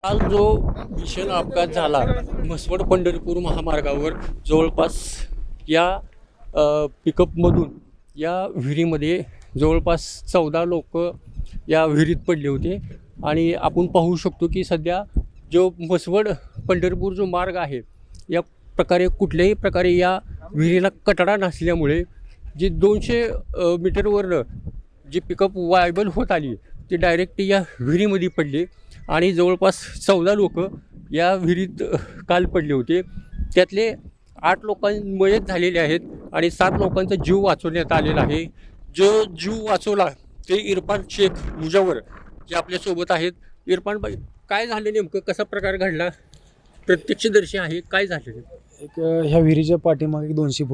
काल जो भीषण अपघात झाला म्हसवड पंढरपूर महामार्गावर जवळपास या पिकअपमधून या विहिरीमध्ये जवळपास 14 लोक या विहिरीत पडले होते आणि आपण पाहू शकतो की सध्या जो म्हसवड पंढरपूर जो मार्ग आहे या प्रकारे कुठल्याही प्रकारे या विहिरीला कटडा नसल्यामुळे जी 200 मीटरवरनं जी पिकअप वायबल होत आली ती डायरेक्ट या विहिरीमध्ये पडली आणि जवळपास 14 लोक या विहिरीत काल पडले होते. त्यातले 8 लोकांमुळेच झालेले आहेत आणि 7 लोकांचा जीव वाचवण्यात आलेला आहे. जो जीव वाचवला ते इरफान शेख मुजावर जे आपल्यासोबत आहेत. इरफान भाई, काय झालं नेमकं, कसा प्रकार घडला, प्रत्यक्षदर्शी आहे, काय झालं? ह्या विहिरीच्या पाठीमागे 200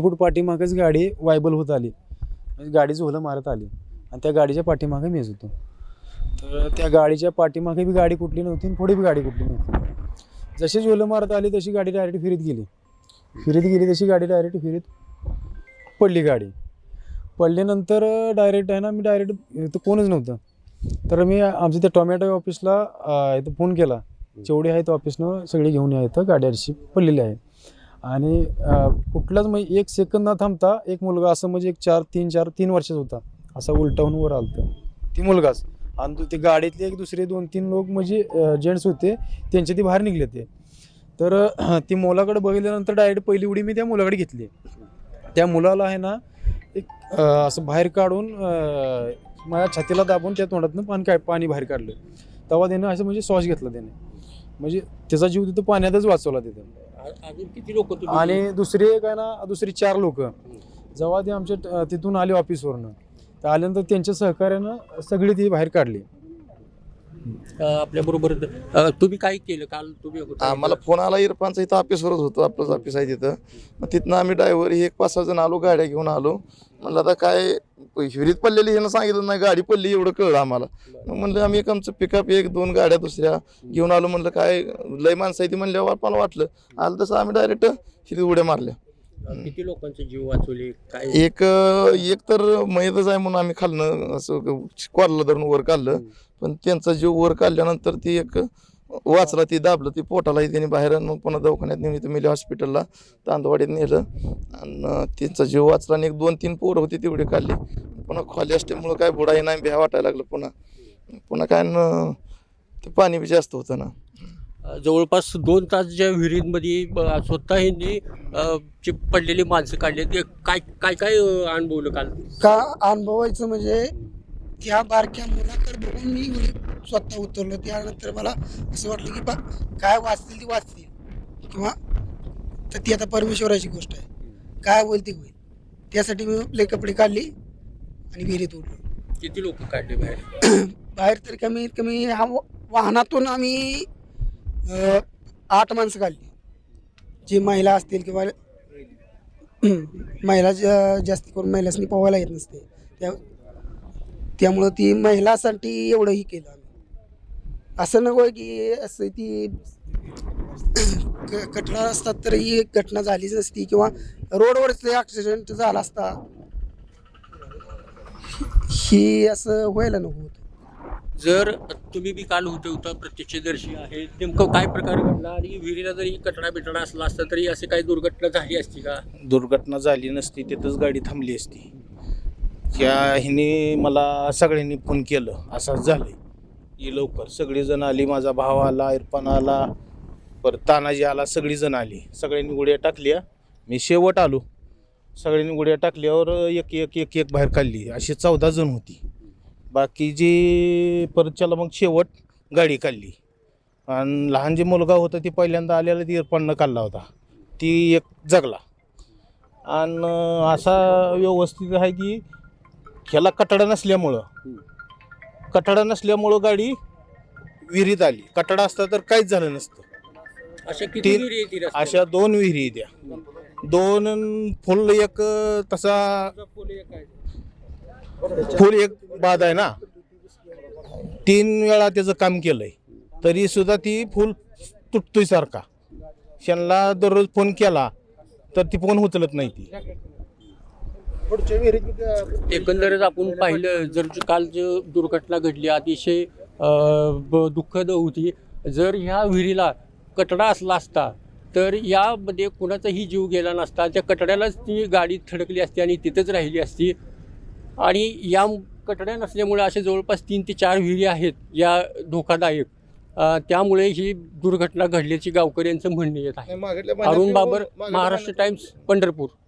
फूट पाठीमागेच गाडी वायबल होत आली, म्हणजे गाडी झोलं मारत आली आणि त्या गाडीच्या पाठीमागे मीच होतो. तर त्या गाडीच्या पाठीमागे बी गाडी कुठली नव्हती आणि पुढे बी गाडी कुठली नव्हती. जशी झोलं मारत आली तशी गाडी डायरेक्ट फिरीत गेली तशी गाडी डायरेक्ट फिरीत पडली. गाडी पडल्यानंतर डायरेक्ट आहे ना, मी डायरेक्ट इथं कोणच नव्हतं. तर मी आमच्या त्या टोमॅटो ऑफिसला इथं फोन केला. जेवढे आहेत ऑफिसनं सगळे घेऊन या, इथं गाडी अशी पडलेली आहे. आणि कुठलाच म्हणजे 1 सेकंद न थांबता एक मुलगा असं म्हणजे 3 वर्षाचा होता, असा उलटावून वर आलतं ती मुलगाच. आणि ते गाडीतले एक दुसरे 2-3 लोक म्हणजे जेंट्स होते, त्यांचे ते बाहेर निघले ते. तर ती मुलाकडे बघितल्यानंतर डायरेक्ट पहिली उडी मी त्या मुलाकडे घेतली. त्या मुलाला आहे ना एक असं बाहेर काढून माझ्या छातीला दाबून त्या तोंडातनं पाणी बाहेर काढलं. तेव्हा त्यानं असं म्हणजे श्वास घेतला त्याने, म्हणजे त्याचा जीव तिथं पाण्यातच वाचवला तिथं. अजून किती लोक? आणि दुसरी 4 लोक जेव्हा ते आमच्या तिथून आले ऑफिसवरनं, तर आल्यानंतर त्यांच्या सहकार्यानं सगळी ती बाहेर काढली. आपल्याबरोबर तुम्ही काय केलं काल? तुम्ही आम्हाला फोन आला इरफानचा, इथं ऑफिसवरच होतो, आपलंच ऑफिस आहे तिथं. मग तिथनं आम्ही ड्रायव्हर ही 5-6 जण आलो, गाड्या घेऊन आलो. म्हणलं आता काय विहिरीत पडलेली ह्यानं सांगितलं नाही, गाडी पडली एवढं कळलं आम्हाला. मग म्हणलं आम्ही एक आमचं पिकअप 1-2 गाड्या दुसऱ्या घेऊन आलो. म्हणलं काय लय माणसं आहे ती म्हणल्यावर आपल्याला वाटलं आलं तसं आम्ही डायरेक्ट हिरी उड्या मारल्या. किती लोकांचे जीव वाचवले काय? एक तर मयतच आहे म्हणून आम्ही खालनं असं कॉलला धरून वर काढलं, पण त्यांचा जीव वर काढल्यानंतर ती एक वाचला, ती दाबलं, ती पोटालाही त्यांनी बाहेर. मग पुन्हा दवाखान्यात नेऊन इथं मिली हॉस्पिटलला तांदवाडीत नेलं आणि त्यांचा जीव वाचला. आणि 1-2-3 पोरं होती तेवढी काढली. पुन्हा खाली असल्यामुळं काय बुडाही नाही, भ्या वाटायला लागलं. पुन्हा काय ते पाणी बी जास्त होतं ना. जवळपास 2 तास ज्या विहिरींमध्ये स्वतः ह्यांनी जी पडलेली माणसं काढली, ते काय काय काय अनुभवलं काल? का अनुभवायचं म्हणजे त्या बारक्या मुलाकडे बघून मी स्वतः उतरलो. त्यानंतर मला असं वाटलं की काय वाचतील ती वाचतील, किंवा तर ती आता परमेश्वराची गोष्ट आहे, काय होईल ती होईल. त्यासाठी मी आपले कपडे काढले आणि विहिरीत उडलो. किती लोक काढले बाहेर? बाहेर तर कमीत कमी ह्या वाहनातून आम्ही 8 माणसं काढली. जी महिला असतील किंवा महिला जास्त करून महिलांनी पोहायला येत नसते, त्यामुळं ती महिलासाठी एवढंही केलं आम्ही. असं नको की असं ती कटला असतात तर ही घटना झालीच नसती, किंवा रोडवरच ॲक्सिडेंट झाला असता, ही असं व्हायला नको होतं. जर तुम्ही बी काल होता प्रत्यक्षदर्शी आहे, नेमकं काय प्रकार घडला आणि विहिरीला जरी कटडा बिटडा असला असता तरी असे काही दुर्घटना झाली असती का? दुर्घटना झाली नसती, तिथंच गाडी थांबली असती. त्या ह्याने मला सगळ्यांनी फोन केलं असं झालं की लवकर. सगळीजण आली, माझा भाव आला, इरफान आला, परत तानाजी आला, सगळीजण आली. सगळ्यांनी उड्या टाकल्या, मी शेवट आलो. सगळ्यांनी उड्या टाकल्यावर एक बाहेर काढली. अशी 14 जण होती. बाकी जी परतच्याला मग शेवट गाडी काढली. आणि लहान जे मुलगा होता ती पहिल्यांदा आलेला, ती इरफाननं काढला होता, ती एक जगला. आणि असा व्यवस्थित आहे की ह्याला कटडा नसल्यामुळं गाडी विहिरीत आली. कटडा असता तर काहीच झालं नसतं. अशा किती विहिरी येतील? अशा 2 विहिरी द्या, 2 फुल, एक तसा फुल एक बाद आहे ना. 3 वेळा त्याचं काम केलंय तरी सुद्धा ती फुल तुटतोय सारखा. त्यांना दररोज फोन केला तर ती फोन उचलत नाही ती. एकंदरच आपण पाहिलं, जर काल जो दुर्घटना घडली अतिशय दुःखद होती. जर ह्या विहिरीला कटडा असला असता तर यामध्ये कुणाचाही जीव गेला नसता. त्या कटड्यालाच ती गाडी थडकली असती आणि तिथंच राहिली असती. आणि या कटड्या नसल्यामुळे असे जवळपास 3 ते 4 विहिरी आहेत या धोकादायक. त्यामुळे ही दुर्घटना घडल्याची गावकऱ्यांचं म्हणणे येत आहे. अरुण बाबर, महाराष्ट्र टाइम्स, पंढरपूर.